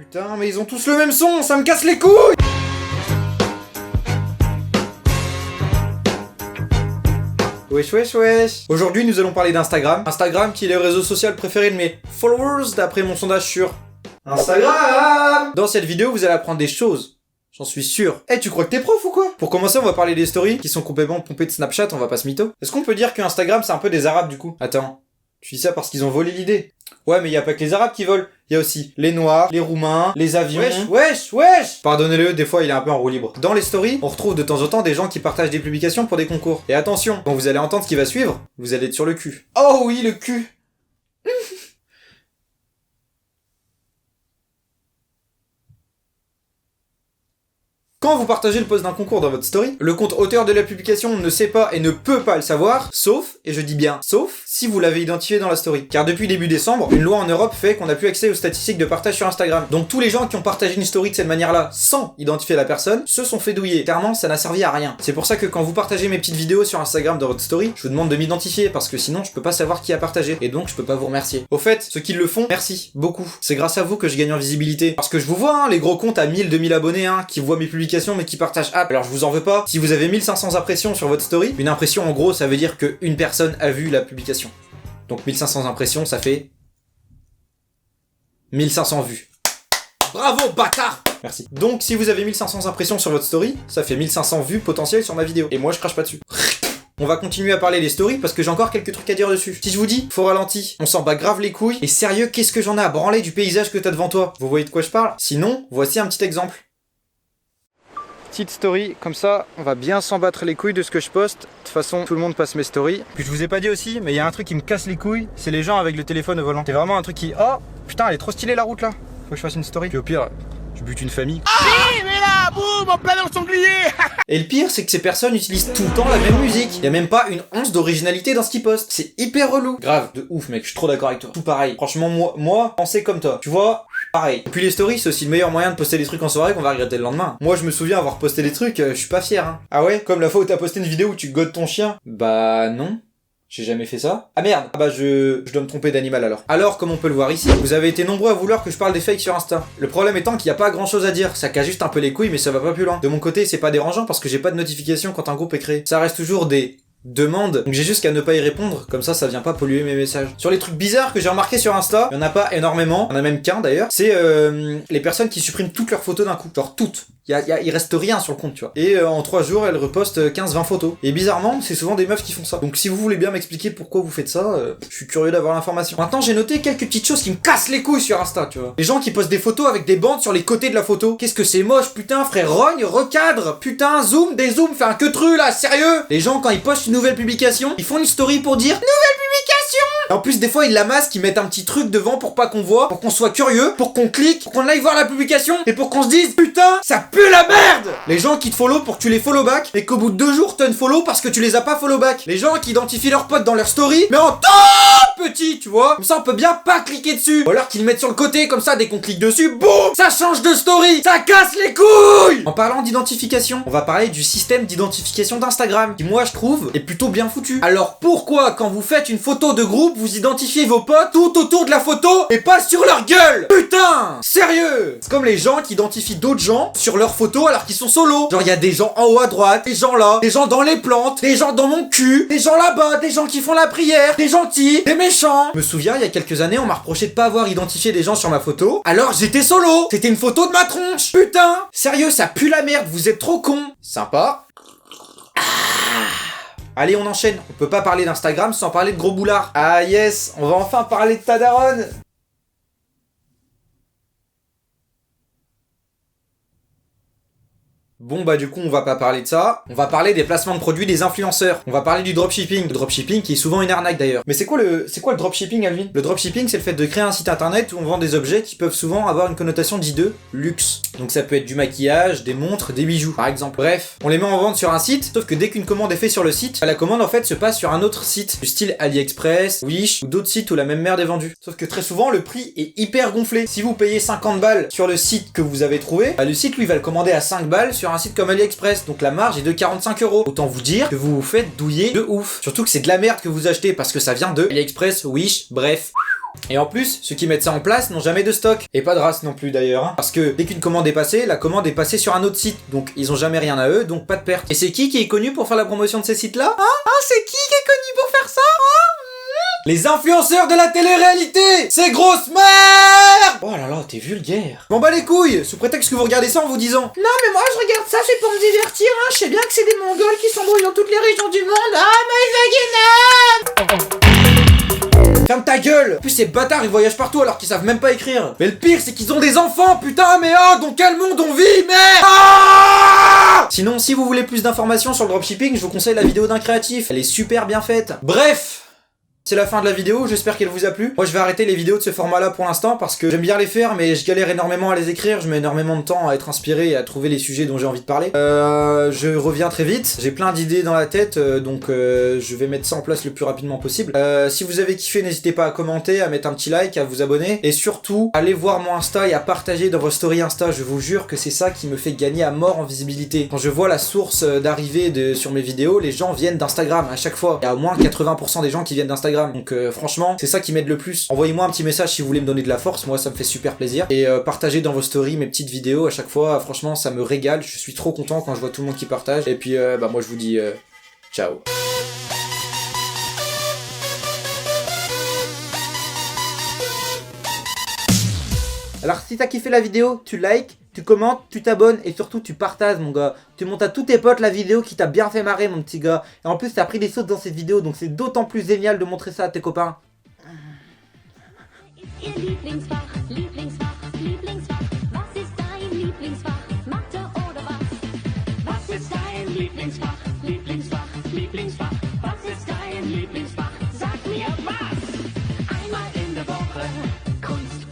Putain, mais ils ont tous le même son, ça me casse les couilles! Wesh wesh wesh. Aujourd'hui nous allons parler d'Instagram. Instagram qui est le réseau social préféré de mes followers d'après mon sondage sur Instagram. Dans cette vidéo vous allez apprendre des choses. J'en suis sûr. Eh, tu crois que t'es prof ou quoi? Pour commencer, on va parler des stories qui sont complètement pompées de Snapchat, on va pas se mytho. Est-ce qu'on peut dire que Instagram c'est un peu des arabes du coup? Attends, tu dis ça parce qu'ils ont volé l'idée. Ouais, mais y a pas que les arabes qui volent. Y a aussi les noirs, les roumains, les avions. Wesh. Pardonnez-le, des fois il est un peu en roue libre. Dans les stories, on retrouve de temps en temps des gens qui partagent des publications pour des concours. Et attention, quand vous allez entendre ce qui va suivre, vous allez être sur le cul. Oh oui, le cul. Quand vous partagez le post d'un concours dans votre story, le compte auteur de la publication ne sait pas et ne peut pas le savoir, sauf, et je dis bien sauf, si vous l'avez identifié dans la story. Car depuis début décembre, une loi en Europe fait qu'on n'a plus accès aux statistiques de partage sur Instagram. Donc tous les gens qui ont partagé une story de cette manière-là, sans identifier la personne, se sont fait douiller. Clairement, ça n'a servi à rien. C'est pour ça que quand vous partagez mes petites vidéos sur Instagram dans votre story, je vous demande de m'identifier, parce que sinon je peux pas savoir qui a partagé, et donc je peux pas vous remercier. Au fait, ceux qui le font, merci, beaucoup. C'est grâce à vous que je gagne en visibilité. Parce que je vous vois, hein, les gros comptes à 1000, 2000 abonnés, hein, qui voient mes publications mais qui partagent app. Alors je vous en veux pas. Si vous avez 1500 impressions sur votre story, une impression en gros ça veut dire qu'une personne a vu la publication. Donc 1500 impressions ça fait 1500 vues. Bravo bâtard! Merci. Donc si vous avez 1500 impressions sur votre story, ça fait 1500 vues potentielles sur ma vidéo. Et moi je crache pas dessus. On va continuer à parler des stories parce que j'ai encore quelques trucs à dire dessus. Si je vous dis, faut ralenti, on s'en bat grave les couilles. Et sérieux, qu'est-ce que j'en ai à branler du paysage que t'as devant toi? Vous voyez de quoi je parle? Sinon, voici un petit exemple. Petite story, comme ça, on va bien s'en battre les couilles de ce que je poste. De toute façon, tout le monde passe mes stories. Puis je vous ai pas dit aussi, mais il y a un truc qui me casse les couilles, c'est les gens avec le téléphone au volant. C'est vraiment un truc qui... Oh, putain, elle est trop stylée la route là. Faut que je fasse une story. Puis au pire, je bute une famille. Ah, mais là, boum, en plein dans le sanglier. Et le pire, c'est que ces personnes utilisent tout le temps la même musique. Il y a même pas une once d'originalité dans ce qu'ils postent. C'est hyper relou. Grave, de ouf mec, je suis trop d'accord avec toi. Tout pareil. Franchement, moi, pensez comme toi. Tu vois, pareil. Et puis les stories, c'est aussi le meilleur moyen de poster des trucs en soirée qu'on va regretter le lendemain. Moi, je me souviens avoir posté des trucs, je suis pas fier, hein. Ah ouais? Comme la fois où t'as posté une vidéo où tu godes ton chien? Bah non. J'ai jamais fait ça. Ah merde. Ah bah je dois me tromper d'animal alors. Alors, comme on peut le voir ici, vous avez été nombreux à vouloir que je parle des fakes sur Insta. Le problème étant qu'il n'y a pas grand chose à dire. Ça casse juste un peu les couilles mais ça va pas plus loin. De mon côté, c'est pas dérangeant parce que j'ai pas de notification quand un groupe est créé. Ça reste toujours des demandes. Donc j'ai juste qu'à ne pas y répondre. Comme ça vient pas polluer mes messages. Sur les trucs bizarres que j'ai remarqué sur Insta, il y en a pas énormément. Il y en a même qu'un d'ailleurs. C'est les personnes qui suppriment toutes leurs photos d'un coup. Genre toutes. Il reste rien sur le compte, tu vois. Et en 3 jours, elles repostent 15-20 photos. Et bizarrement, c'est souvent des meufs qui font ça. Donc si vous voulez bien m'expliquer pourquoi vous faites ça, je suis curieux d'avoir l'information. Maintenant, j'ai noté quelques petites choses qui me cassent les couilles sur Insta, tu vois. Les gens qui postent des photos avec des bandes sur les côtés de la photo. Qu'est-ce que c'est moche, putain, frère, rogne, recadre, putain, zoom, dézoom, fais un queutru là, sérieux. Les gens, quand ils postent une nouvelle publication, ils font une story pour dire nouvelle publication. Et en plus, des fois, ils la masquent, ils mettent un petit truc devant pour pas qu'on voit, pour qu'on soit curieux, pour qu'on clique, pour qu'on aille voir la publication, et pour qu'on se dise, putain, ça pue la merde. Les gens qui te follow pour que tu les follow back, et qu'au bout de 2 jours, t'unfollow parce que tu les as pas follow back. Les gens qui identifient leurs potes dans leur story, mais en tout petit, tu vois. Comme ça, on peut bien pas cliquer dessus. Ou alors qu'ils le mettent sur le côté, comme ça, dès qu'on clique dessus, boum, ça change de story. Ça casse les couilles. En parlant d'identification, on va parler du système d'identification d'Instagram, qui moi, je trouve, est plutôt bien foutu. Alors pourquoi, quand vous faites une photo de groupe, vous identifiez vos potes tout autour de la photo et pas sur leur gueule? Putain, sérieux. C'est comme les gens qui identifient d'autres gens sur leurs photos alors qu'ils sont solo. Genre il y a des gens en haut à droite, des gens là, des gens dans les plantes, des gens dans mon cul, des gens là-bas, des gens qui font la prière, des gentils, des méchants. Je me souviens, il y a quelques années, on m'a reproché de pas avoir identifié des gens sur ma photo, alors j'étais solo. C'était une photo de ma tronche. Putain, sérieux, ça pue la merde, vous êtes trop cons. Sympa. Allez, on enchaîne. On peut pas parler d'Instagram sans parler de gros boulard. Ah yes, on va enfin parler de ta daronne. Bon bah du coup on va pas parler de ça, on va parler des placements de produits des influenceurs, on va parler du dropshipping. Le dropshipping qui est souvent une arnaque d'ailleurs. Mais c'est quoi le dropshipping, Alvin? Le dropshipping c'est le fait de créer un site internet où on vend des objets qui peuvent souvent avoir une connotation dite de luxe. Donc ça peut être du maquillage, des montres, des bijoux par exemple. Bref, on les met en vente sur un site, sauf que dès qu'une commande est faite sur le site, la commande en fait se passe sur un autre site, du style AliExpress, Wish ou d'autres sites où la même merde est vendue. Sauf que très souvent le prix est hyper gonflé. Si vous payez 50 balles sur le site que vous avez trouvé, bah, le site lui va le commander à 5 balles sur un site comme AliExpress, donc la marge est de 45 €. Autant vous dire que vous vous faites douiller de ouf. Surtout que c'est de la merde que vous achetez parce que ça vient de AliExpress, Wish, bref. Et en plus, ceux qui mettent ça en place n'ont jamais de stock. Et pas de race non plus d'ailleurs. Hein. Parce que dès qu'une commande est passée, la commande est passée sur un autre site. Donc ils ont jamais rien à eux, donc pas de perte. Et c'est qui est connu pour faire la promotion de ces sites-là? C'est qui est connu pour faire ça? Les influenceurs de la télé-réalité! C'est grosse merde! Oh là là, t'es vulgaire. Bon bah les couilles, sous prétexte que vous regardez ça en vous disant non mais moi je regarde ça, c'est pour me divertir, hein. Je sais bien que c'est des Mongols qui s'embrouillent dans toutes les régions du monde. Ah my vagina! Ferme ta gueule! En plus ces bâtards ils voyagent partout alors qu'ils savent même pas écrire. Mais le pire c'est qu'ils ont des enfants, putain, mais dans quel monde on vit, merde! Sinon, si vous voulez plus d'informations sur le dropshipping, je vous conseille la vidéo d'un créatif. Elle est super bien faite. Bref! C'est la fin de la vidéo, j'espère qu'elle vous a plu. Moi je vais arrêter les vidéos de ce format là pour l'instant parce que j'aime bien les faire mais je galère énormément à les écrire, je mets énormément de temps à être inspiré et à trouver les sujets dont j'ai envie de parler. Je reviens très vite, j'ai plein d'idées dans la tête donc je vais mettre ça en place le plus rapidement possible. Si vous avez kiffé, n'hésitez pas à commenter, à mettre un petit like, à vous abonner et surtout allez voir mon Insta et à partager dans vos stories Insta, je vous jure que c'est ça qui me fait gagner à mort en visibilité. Quand je vois la source d'arrivée sur mes vidéos, les gens viennent d'Instagram à chaque fois. Il y a au moins 80% des gens qui viennent d'Instagram. Donc franchement, c'est ça qui m'aide le plus. Envoyez-moi un petit message si vous voulez me donner de la force, moi ça me fait super plaisir. Et partagez dans vos stories mes petites vidéos à chaque fois, franchement ça me régale, je suis trop content quand je vois tout le monde qui partage. Et puis moi je vous dis ciao. Alors si t'as kiffé la vidéo, tu likes, tu commentes, tu t'abonnes et surtout tu partages mon gars. Tu montes à tous tes potes la vidéo qui t'a bien fait marrer mon petit gars. Et en plus t'as pris des sautes dans cette vidéo donc c'est d'autant plus génial de montrer ça à tes copains. Einmal in der Woche Kunst